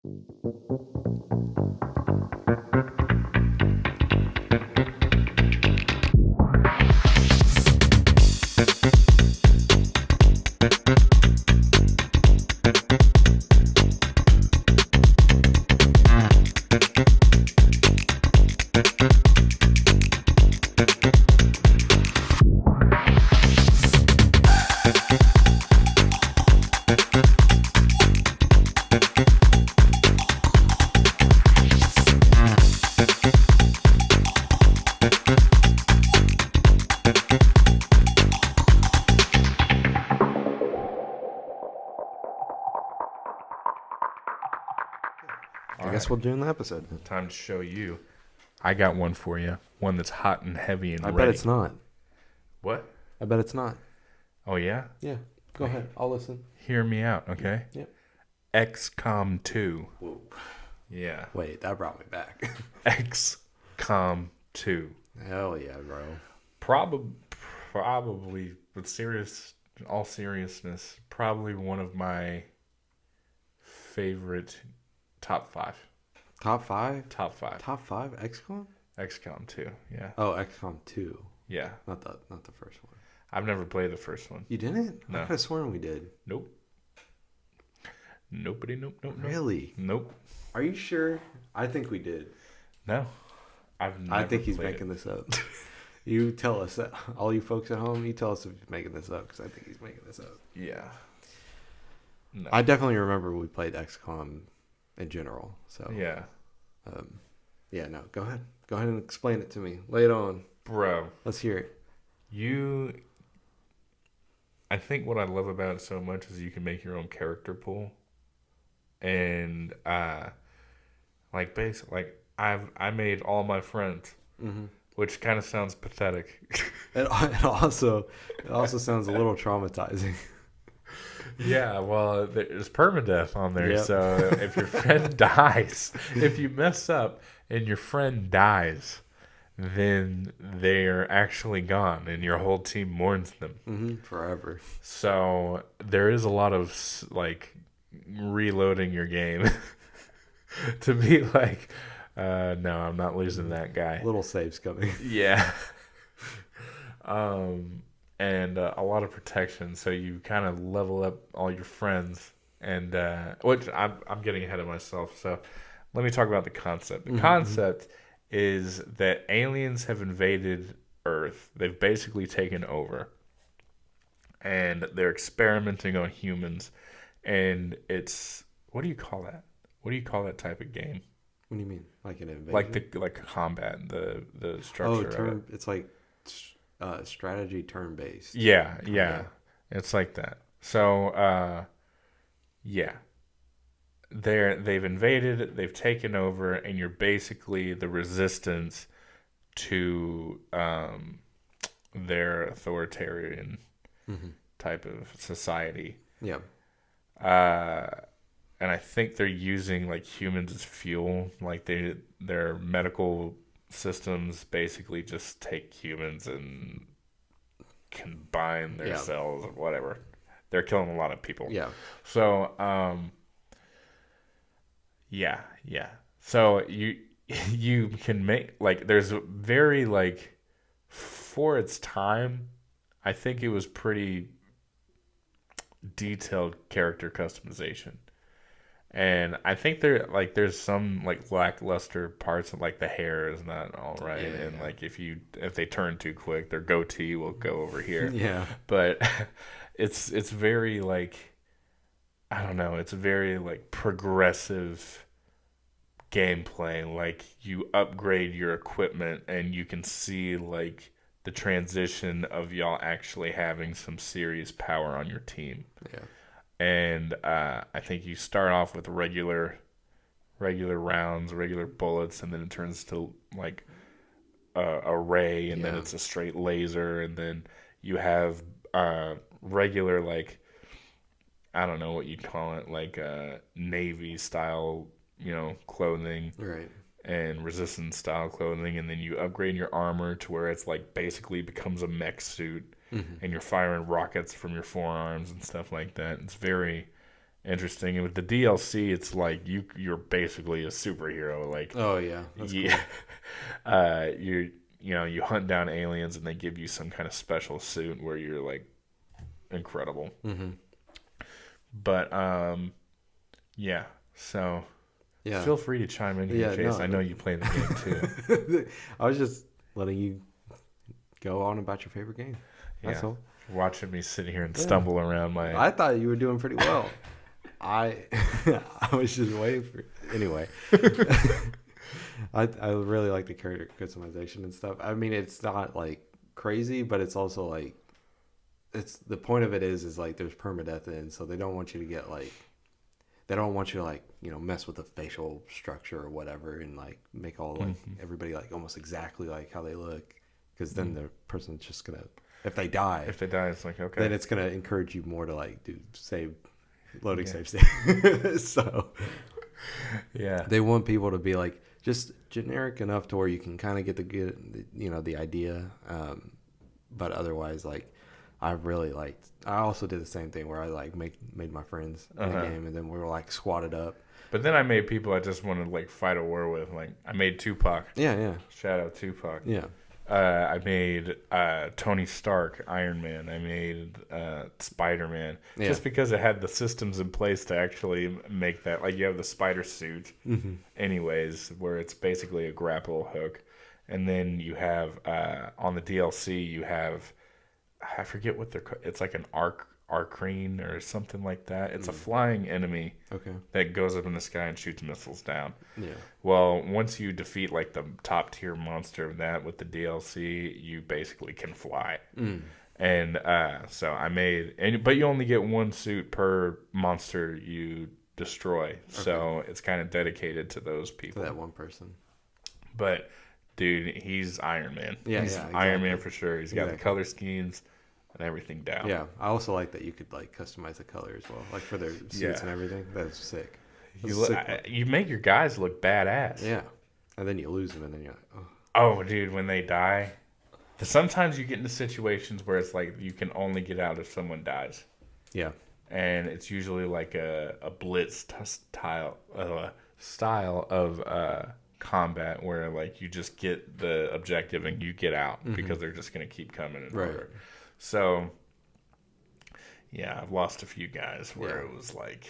I guess we'll do an episode. Time to show you. I got one for you. One that's hot and heavy and I ready. bet it's not. What? I bet it's not. Oh, yeah? Yeah. Go ahead. I'll listen. Hear me out, okay? Yep. Xcom 2. Whoa. Yeah. Wait, that brought me back. Xcom 2. Hell yeah, bro. Probably, with all seriousness, probably one of my favorite top 5. Top 5? Top 5. Top 5? XCOM? XCOM 2, yeah. Oh, XCOM 2. Yeah. Not the first one. I've never played the first one. You didn't? No. I could have sworn we did. Nope. Nobody, nope. Really? Nope. Are you sure? I think we did. No. I think he's making this up. You tell us, all you folks at home, you tell us if he's making this up, because I think he's making this up. Yeah. No. I definitely remember we played XCOM in general. So yeah. Yeah, no, go ahead. Go ahead and explain it to me. Lay it on. Bro. Let's hear it. I think what I love about it so much is you can make your own character pool. And, I made all my friends, which kind of sounds pathetic. It also sounds a little traumatizing. Yeah, well, there's permadeath on there. Yep. So if your friend dies, if you mess up and your friend dies, then they're actually gone and your whole team mourns them. Forever. So there is a lot of, reloading your game to be like, no, I'm not losing that guy. Little saves coming. Yeah. And a lot of protection, so you kind of level up all your friends, and which I'm getting ahead of myself. So let me talk about the concept. The concept is that aliens have invaded Earth. They've basically taken over, and they're experimenting on humans. And it's, what do you call that? What do you call that type of game? What do you mean? Like an invasion? Like combat, the structure of it. It's like strategy turn-based. Yeah. It's like that. So, yeah. They've invaded, they've taken over, and you're basically the resistance to their authoritarian type of society. Yeah. And I think they're using humans as fuel. Their medical systems basically just take humans and combine their cells or whatever. They're killing a lot of people. Yeah. So, yeah. So you can make there's very for its time, I think it was pretty detailed character customization. And I think there's some lackluster parts of the hair is not all right, and if they turn too quick, their goatee will go over here. Yeah. But it's very I don't know, it's very progressive gameplay. You upgrade your equipment and you can see the transition of y'all actually having some serious power on your team. Yeah. And I think you start off with regular rounds, regular bullets, and then it turns to a ray, and then it's a straight laser, and then you have regular I don't know what you'd call it, Navy style, clothing, right, and resistance style clothing, and then you upgrade your armor to where it's basically becomes a mech suit. And you're firing rockets from your forearms and stuff like that. It's very, interesting. And with the DLC, it's like you're basically a superhero. Like, Oh yeah, that's yeah, cool. you hunt down aliens and they give you some kind of special suit where you're like incredible. Mm-hmm. But yeah. So Yeah. feel free to chime in here, Yeah, Chase. no, I know you play the game too. I was just letting you go on about your favorite game. That's Yeah. all. Watching me sit here and stumble around my. I thought you were doing pretty well. I was just waiting for. Anyway, I really like the character customization and stuff. I mean, it's not like crazy, but it's also like it's the point of it is like there's permadeath in, so they don't want you to get like they don't want you to like mess with the facial structure or whatever and like make all like everybody like almost exactly like how they look, because then the person's just gonna if they die it's like okay. then it's gonna encourage you more to like do save loading save state. So yeah, they want people to be like just generic enough to where you can kind of get the idea, but otherwise like I really liked. I also did the same thing where I like made my friends in the game, and then we were like squatted up. But then I made people I just wanted to like fight a war with. Like I made Tupac. Yeah. Shout out Tupac. Yeah. I made Tony Stark, Iron Man. I made Spider-Man. Yeah. Just because it had the systems in place to actually make that. Like you have the spider suit, anyways, where it's basically a grapple hook, and then you have on the DLC you have. I forget what they're called. It's like an arcane or something like that. It's a flying enemy that goes up in the sky and shoots missiles down. Yeah. Well, once you defeat like the top tier monster of that with the DLC, you basically can fly. And so I made, but you only get one suit per monster you destroy. So it's kind of dedicated to those people. To that one person. But dude, he's Iron Man. Yeah, he's exactly. Iron Man for sure. He's got the color schemes and everything down. Yeah, I also like that you could like customize the color as well, like for their suits and everything. That's sick. You make your guys look badass. Yeah, and then you lose them, and then you're like, oh, dude, when they die. Sometimes you get into situations where it's like you can only get out if someone dies. Yeah, and it's usually like a blitz style of combat where like you just get the objective and you get out because they're just going to keep coming in order. So yeah, I've lost a few guys where it was like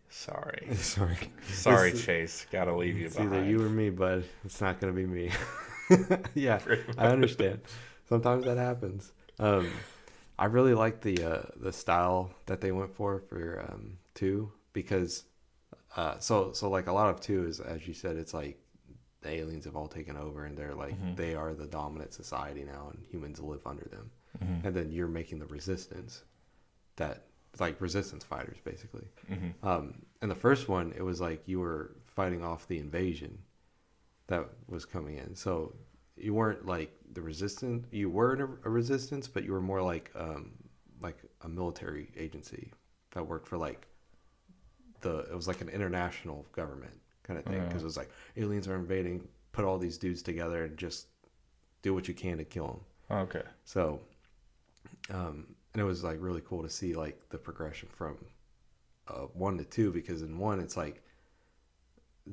sorry Chase, gotta leave you behind. It's either you or me, but it's not going to be me. Yeah, I understand. Sometimes that happens. I really like the style that they went for 2, because so like a lot of 2 is, as you said, it's like the aliens have all taken over and they're like they are the dominant society now and humans live under them, and then you're making the resistance, that like resistance fighters basically. In the first one it was like you were fighting off the invasion that was coming in, so you weren't like the resistance. You were a resistance, but you were more like a military agency that worked for like it was like an international government kind of thing, because it was like aliens are invading, put all these dudes together and just do what you can to kill them. Okay. So, and it was like really cool to see like the progression from 1 to 2, because in 1 it's like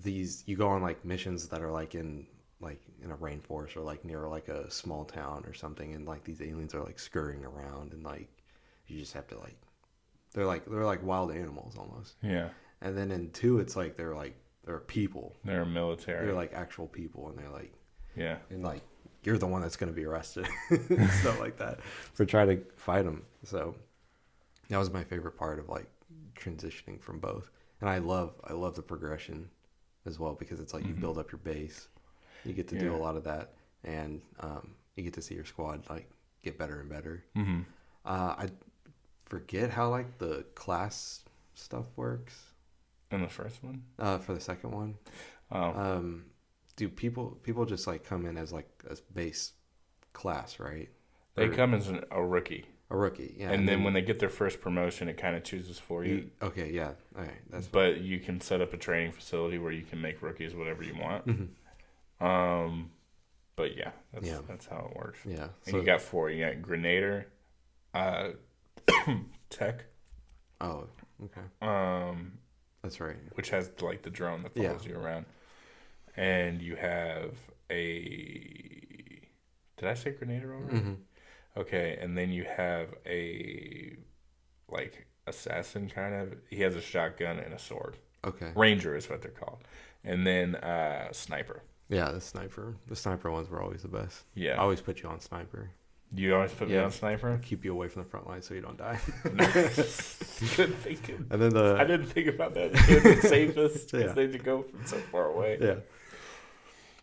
you go on like missions that are like in a rainforest or like near like a small town or something, and like these aliens are like scurrying around, and like you just have to like they're like wild animals almost. Yeah. And then in 2 it's like they're people. They're military. They're like actual people, and they're like and like you're the one that's going to be arrested and stuff like that for trying to fight them. So that was my favorite part of like transitioning from both, and I love the progression as well, because it's like you build up your base. You get to do a lot of that, and you get to see your squad like get better and better. I forget how like the class stuff works in the first one. For the second one, do people just like come in as like a base class, right? They come as a rookie. A rookie, yeah. And then when they get their first promotion, it kind of chooses for you. Okay, yeah. All right, but you can set up a training facility where you can make rookies whatever you want. But yeah, that's how it works. Yeah. And you got 4. You got Grenader, Tech, Oh, okay. That's right. Which has like the drone that follows you around, and you have a. Did I say grenadier already? Mm-hmm. Okay, and then you have a like assassin kind of. He has a shotgun and a sword. Okay. Ranger is what they're called, and then sniper. Yeah, the sniper. The sniper ones were always the best. Yeah, I always put you on sniper. you always put me on sniper. Keep you away from the front line so you don't die. Good thinking. And then I didn't think about that. It's the safest because they need to go from so far away. Yeah.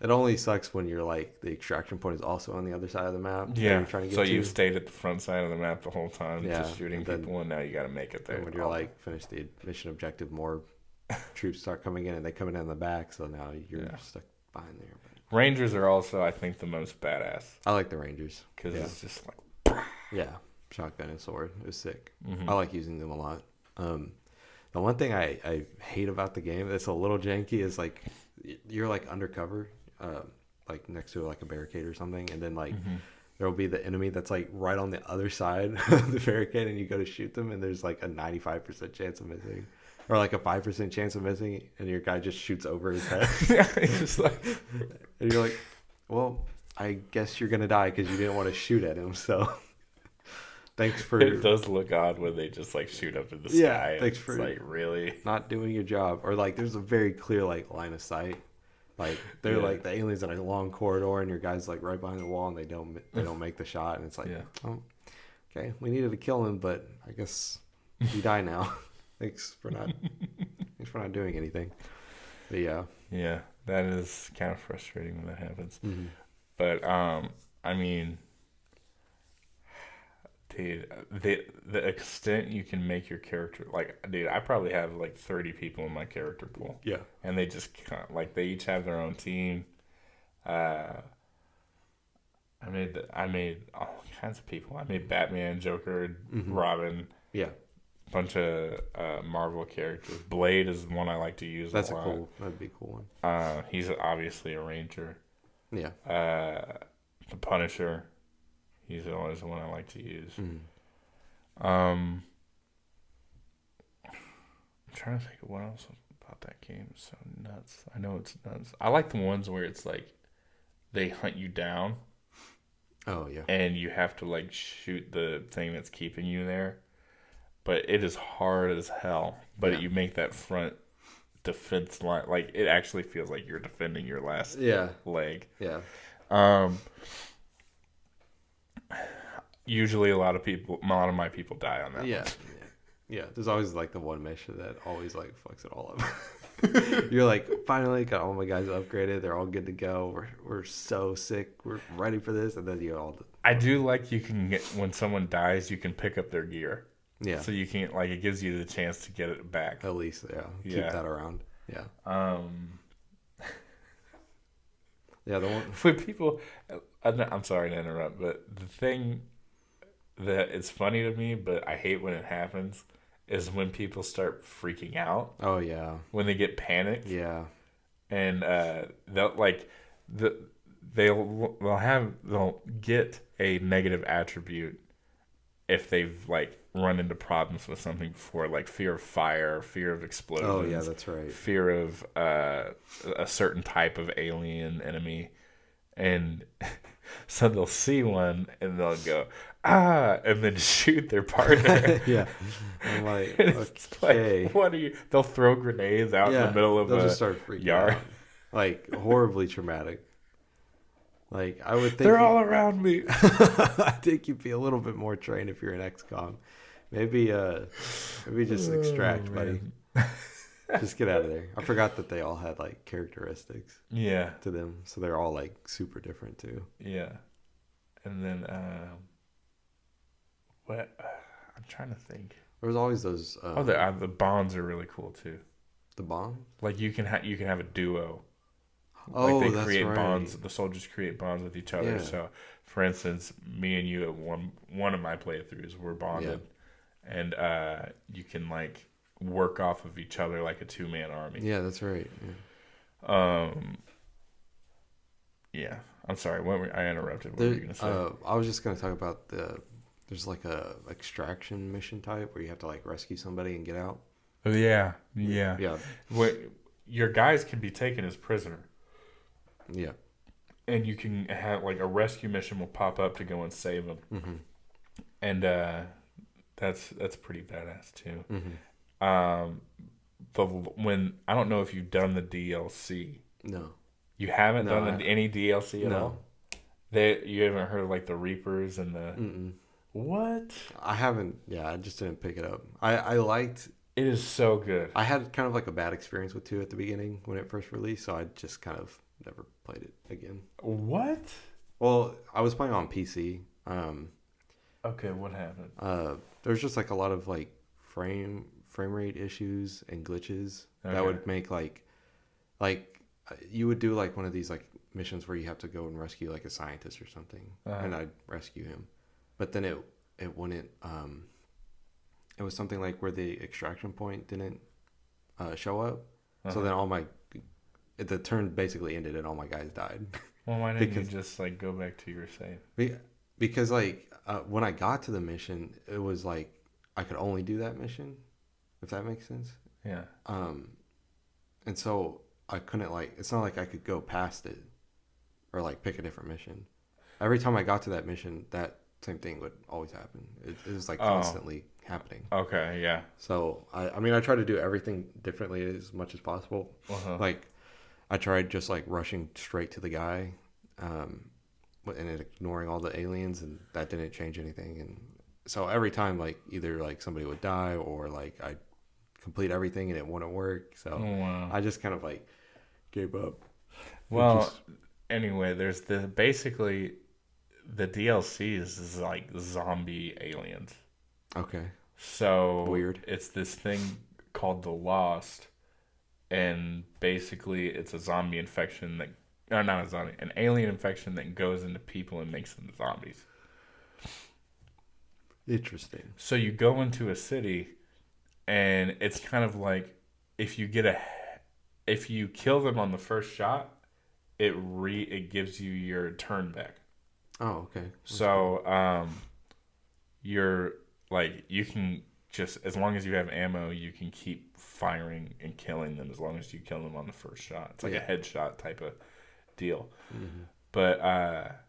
It only sucks when you're like the extraction point is also on the other side of the map. Yeah. You're trying to get so you stayed at the front side of the map the whole time, just shooting people, and now you got to make it there. And when you're like finish the mission objective, more troops start coming in, and they come in the back. So now you're stuck behind there. But Rangers are also, I think, the most badass. I like the Rangers because it's just like shotgun and sword. It was sick. Mm-hmm. I like using them a lot. The one thing I hate about the game that's a little janky is like you're like undercover, like next to like a barricade or something, and then like there will be the enemy that's like right on the other side of the barricade, and you go to shoot them, and there's like a 95% chance of missing. Or like a 5% chance of missing, and your guy just shoots over his head. It's just like, and you're like, well, I guess you're gonna die because you didn't want to shoot at him. So, thanks for. It does look odd when they just like shoot up in the sky. Yeah, thanks for like really not doing your job. Or like, there's a very clear like line of sight. Like they're like the aliens in a long corridor, and your guy's like right behind the wall, and they don't make the shot, and it's like, oh, okay, we needed to kill him, but I guess you die now. Thanks for not doing anything. But yeah, that is kind of frustrating when that happens. Mm-hmm. But I mean, dude, the extent you can make your character, like, dude, I probably have like 30 people in my character pool. Yeah, and they just like they each have their own team. I made all kinds of people. I made Batman, Joker, Robin. Yeah. Bunch of Marvel characters. Blade is the one I like to use. That'd be a cool one. He's obviously a ranger. Yeah. The Punisher. He's always the one I like to use. Mm-hmm. I'm trying to think of what else about that game. It's so nuts. I know it's nuts. I like the ones where it's like they hunt you down. Oh yeah. And you have to like shoot the thing that's keeping you there. But it is hard as hell. But you make that front defense line. Like, it actually feels like you're defending your last leg. Yeah. Usually a lot of my people die on that one. Yeah. There's always, like, the one mission that always, like, fucks it all up. You're like, finally got all my guys upgraded. They're all good to go. We're so sick. We're ready for this. And then you all... I do like you can get... When someone dies, you can pick up their gear. Yeah. So you can't, like, it gives you the chance to get it back. At least, keep that around. Yeah. Yeah, the one... When people... I'm sorry to interrupt, but the thing that is funny to me, but I hate when it happens, is when people start freaking out. Oh, yeah. When they get panicked. Yeah. And they'll, like... They'll get a negative attribute if they've like run into problems with something before, like fear of fire, fear of explosions. Oh yeah, that's right. Fear of a certain type of alien enemy, and so they'll see one and they'll go and then shoot their partner. Yeah, I'm like, okay, like, what are you? They'll throw grenades out in the middle of just start freaking yard, out. Like horribly traumatic. Like, I would think... They're all around me. I think you'd be a little bit more trained if you're in XCOM. Maybe just extract, buddy. Just get out of there. I forgot that they all had, like, characteristics to them. So they're all, like, super different, too. Yeah. And then, what? I'm trying to think. There was always those... the bonds are really cool, too. The bonds? Like, you can have a duo. Oh, like they that's create right. bonds. The soldiers create bonds with each other. Yeah. So, for instance, me and you at one of my playthroughs were bonded, and you can like work off of each other like a 2-man army. Yeah, that's right. Yeah. I'm sorry. I interrupted. What were you gonna say? I was just gonna talk about the there's like a extraction mission type where you have to like rescue somebody and get out. Oh, yeah. Yeah. Yeah. What, your guys can be taken as prisoner. Yeah. And you can have like a rescue mission will pop up to go and save them. Mm-hmm. And that's pretty badass too. Mm-hmm. When I don't know if you've done the DLC. No. You haven't done any DLC at all? You haven't heard of like the Reapers and the... Mm-mm. What? I haven't. Yeah, I just didn't pick it up. I liked... It is so good. I had kind of like a bad experience with 2 at the beginning when it first released, so I just kind of never played it again. What? Well, I was playing on PC. Okay, what happened? There's just like a lot of like frame rate issues and glitches that would make like you would do like one of these like missions where you have to go and rescue like a scientist or something, and I'd rescue him, but then it wouldn't. It was something like where the extraction point didn't show up, so then the turn basically ended and all my guys died. Well, why didn't you just like go back to your save? Because like when I got to the mission, it was like I could only do that mission, if that makes sense. Yeah. And so I couldn't like. It's not like I could go past it, or like pick a different mission. Every time I got to that mission, that same thing would always happen. It was like constantly happening. Okay. Yeah. So I mean I try to do everything differently as much as possible. Like I tried just like rushing straight to the guy, and ignoring all the aliens, and that didn't change anything. And so every time like either like somebody would die or like I'd complete everything and it wouldn't work. So I just kind of like gave up. Well, anyway, there's basically the DLC is like zombie aliens. Okay. So weird. It's this thing called the Lost, and basically it's a zombie infection that, no, not a zombie, an alien infection that goes into people and makes them zombies. Interesting. So you go into a city, and it's kind of like if you kill them on the first shot, it gives you your turn back. Oh, okay. That's so you're like, you can just, as long as you have ammo, you can keep firing and killing them as long as you kill them on the first shot. It's like a headshot type of deal. Mm-hmm. But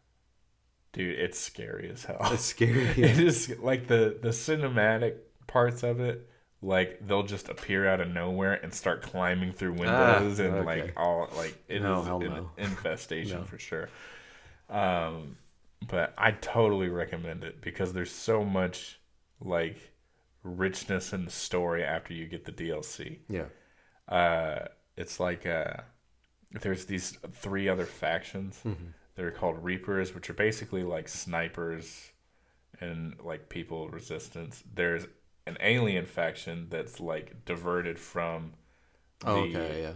dude, it's scary as hell. It's scary. It is like the cinematic parts of it. Like they'll just appear out of nowhere and start climbing through windows and like all like it is an infestation for sure. But I totally recommend it because there's so much like richness in the story after you get the DLC. Yeah. It's like there's these 3 other factions. Mm-hmm. They're called Reapers, which are basically like snipers and like people resistance. There's an alien faction that's like diverted from the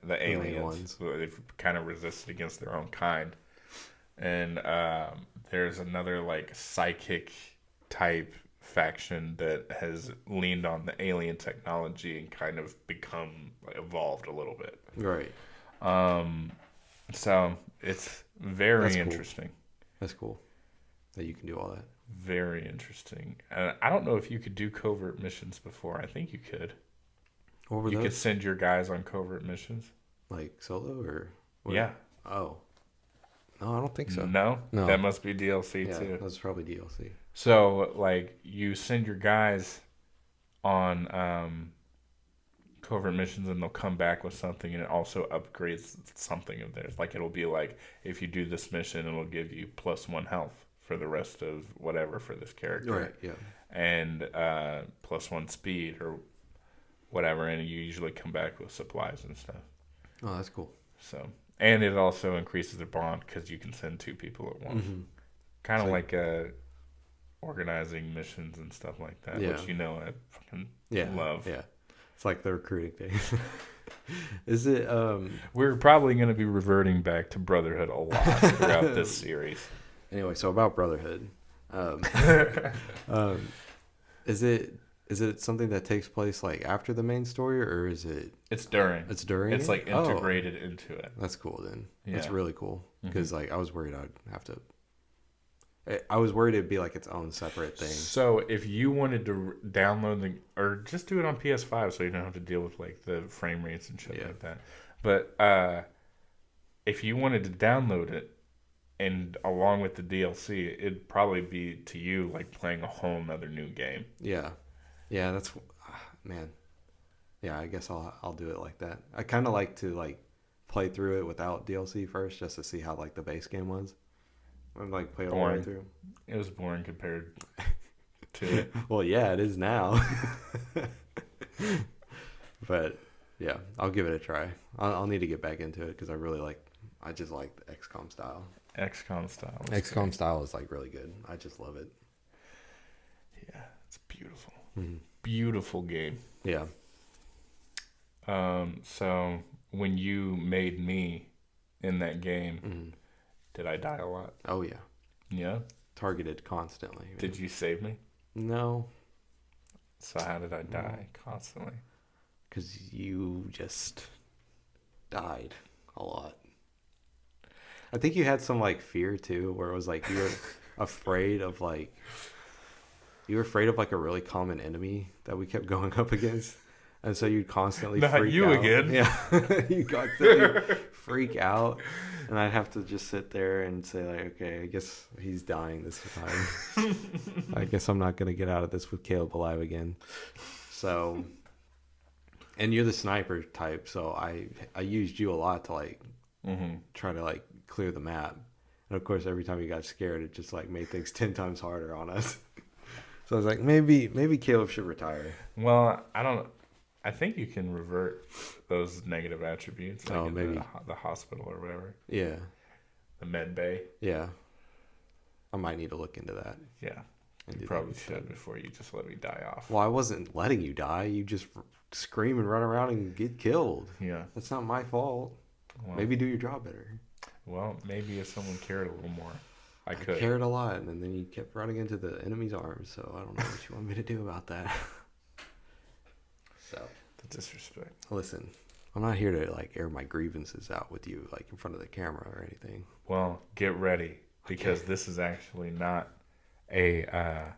aliens ones. They've kind of resisted against their own kind. And there's another like psychic type faction that has leaned on the alien technology and kind of become evolved a little bit. Right. So it's very interesting. That's cool that you can do all that. Very interesting. I don't know if you could do covert missions before. I think you could. What were you those? Could send your guys on covert missions. Like solo or what? Yeah. Oh. No, I don't think so. No? That must be DLC too. Yeah, that's probably DLC. So, like, you send your guys on covert missions and they'll come back with something, and it also upgrades something of theirs. Like, it'll be like, if you do this mission, it'll give you +1 health for the rest of whatever for this character. Right, yeah. And +1 speed or whatever, and you usually come back with supplies and stuff. Oh, that's cool. So, and it also increases the bond because you can send 2 people at once. Mm-hmm. Kind of like organizing missions and stuff like that, which I fucking love. Yeah, it's like the recruiting thing. Is it? We're probably going to be reverting back to Brotherhood a lot throughout this series. Anyway, so about Brotherhood, is it something that takes place like after the main story, or is it? It's during. It's during. It's like integrated into it. That's cool then. Yeah. That's really cool because like I was worried I'd have to I was worried it'd be like its own separate thing. So if you wanted to download or just do it on PS5 so you don't have to deal with like the frame rates and shit like that. But if you wanted to download it and along with the DLC, it'd probably be to you like playing a whole nother new game. Yeah. Yeah, that's man. Yeah, I guess I'll do it like that. I kind of like to like play through it without DLC first just to see how like the base game was. I'm like play it all the way through. It was boring compared to it. Well, yeah, it is now. But yeah, I'll give it a try. I'll need to get back into it because I just like the XCOM style. XCOM style. XCOM style is like really good. I just love it. Yeah, it's beautiful. Mm-hmm. Beautiful game. Yeah. So when you made me in that game, did I die a lot? Oh yeah. Yeah. Targeted constantly. Man. Did you save me? No. So how did I die constantly? Because you just died a lot. I think you had some like fear too, where it was like you were afraid of like a really common enemy that we kept going up against, and so you'd constantly freak out. Again. Yeah, you constantly freak out, and I'd have to just sit there and say like, okay, I guess he's dying this time. I guess I'm not gonna get out of this with Caleb alive again. So, and you're the sniper type, so I used you a lot to like try to like clear the map, and of course every time you got scared, it just like made things 10 times harder on us. So I was like, maybe Caleb should retire. Well, I think you can revert those negative attributes, like maybe the hospital or whatever. Yeah. The med bay. Yeah. I might need to look into that. Yeah. You probably should before you just let me die off. Well, I wasn't letting you die. You just scream and run around and get killed. Yeah. That's not my fault. Well, maybe do your job better. Well, maybe if someone cared a little more, I could. I cared a lot, and then you kept running into the enemy's arms, so I don't know what you want me to do about that. So. The disrespect. Listen, I'm not here to like air my grievances out with you like in front of the camera or anything. Well, get ready, because this is actually not a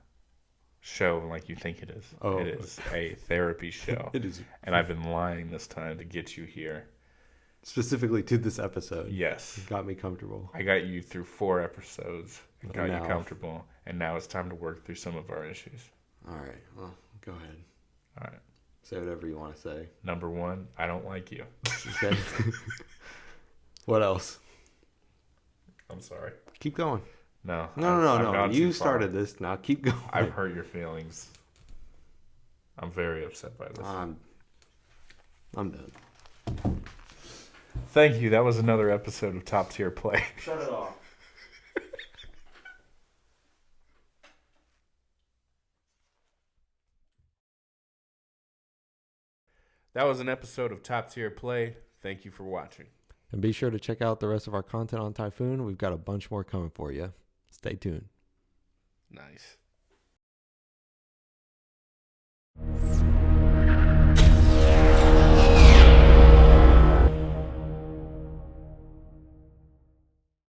show like you think it is. Oh. It is a therapy show. It is. And I've been lying this time to get you here. Specifically to this episode. Yes. It got me comfortable. I got you through 4 episodes and got you comfortable. And now it's time to work through some of our issues. All right. Well, go ahead. All right. Say whatever you want to say. Number 1, I don't like you. Okay. What else? I'm sorry. Keep going. No. No. You started this. Now keep going. I've hurt your feelings. I'm very upset by this. I'm done. Thank you. That was another episode of Top Tier Play. Shut it off. That was an episode of Top Tier Play. Thank you for watching. And be sure to check out the rest of our content on Typhoon. We've got a bunch more coming for you. Stay tuned. Nice.